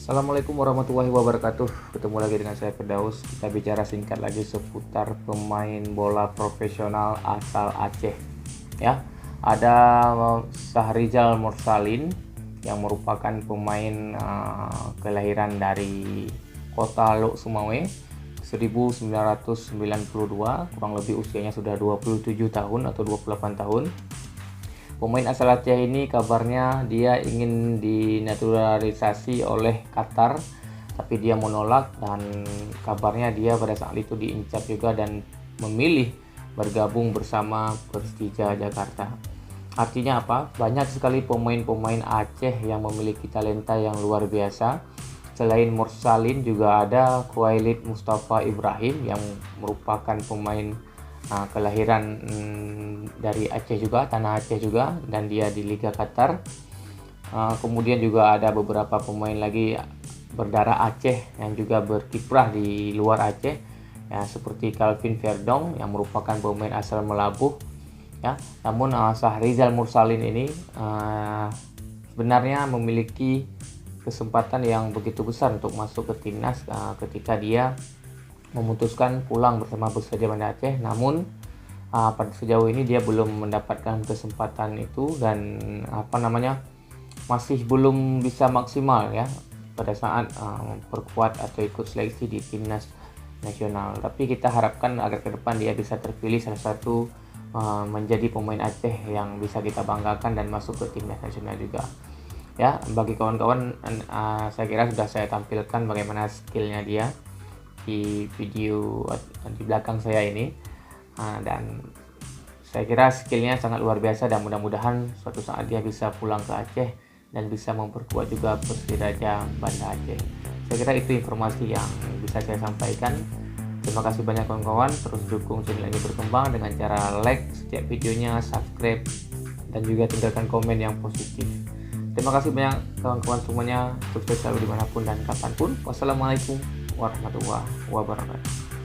Assalamualaikum warahmatullahi wabarakatuh. Ketemu lagi dengan saya Firdaus. Kita bicara singkat lagi seputar pemain bola profesional asal Aceh. Ya, ada Sahrizal Mursalin yang merupakan pemain kelahiran dari kota Lok Sumawe 1992, kurang lebih usianya sudah 27 tahun atau 28 tahun. Pemain asal Aceh ini kabarnya dia ingin dinaturalisasi oleh Qatar, tapi dia menolak, dan kabarnya dia pada saat itu diincar juga dan memilih bergabung bersama Persija Jakarta. Artinya apa? Banyak sekali pemain-pemain Aceh yang memiliki talenta yang luar biasa. Selain Mursalin juga ada Khuwailid Mustafa Ibrahim yang merupakan pemain kelahiran dari Aceh juga, tanah Aceh juga, dan dia di Liga Qatar. Kemudian juga ada beberapa pemain lagi berdarah Aceh yang juga berkiprah di luar Aceh, ya, seperti Calvin Verdong yang merupakan pemain asal Melabuh, ya. Namun Sahrizal Mursalin ini sebenarnya memiliki kesempatan yang begitu besar untuk masuk ke timnas ketika dia memutuskan pulang bersama Persija Banda Aceh. Namun pada sejauh ini dia belum mendapatkan kesempatan itu, dan masih belum bisa maksimal, ya, pada saat memperkuat atau ikut seleksi di timnas nasional. Tapi kita harapkan agar ke depan dia bisa terpilih salah satu menjadi pemain Aceh yang bisa kita banggakan dan masuk ke timnas nasional juga. Ya, bagi kawan-kawan, saya kira sudah saya tampilkan bagaimana skillnya dia di video di belakang saya ini, dan saya kira skillnya sangat luar biasa, dan mudah-mudahan suatu saat dia bisa pulang ke Aceh dan bisa memperkuat juga Persija Banda Aceh. Saya kira itu informasi yang bisa saya sampaikan. Terima kasih banyak kawan-kawan, terus dukung channel ini berkembang dengan cara like setiap videonya, subscribe, dan juga tinggalkan komen yang positif. Terima kasih banyak kawan-kawan semuanya, sukses selalu dimanapun dan kapanpun. Wassalamualaikum warahmatullahi wabarakatuh.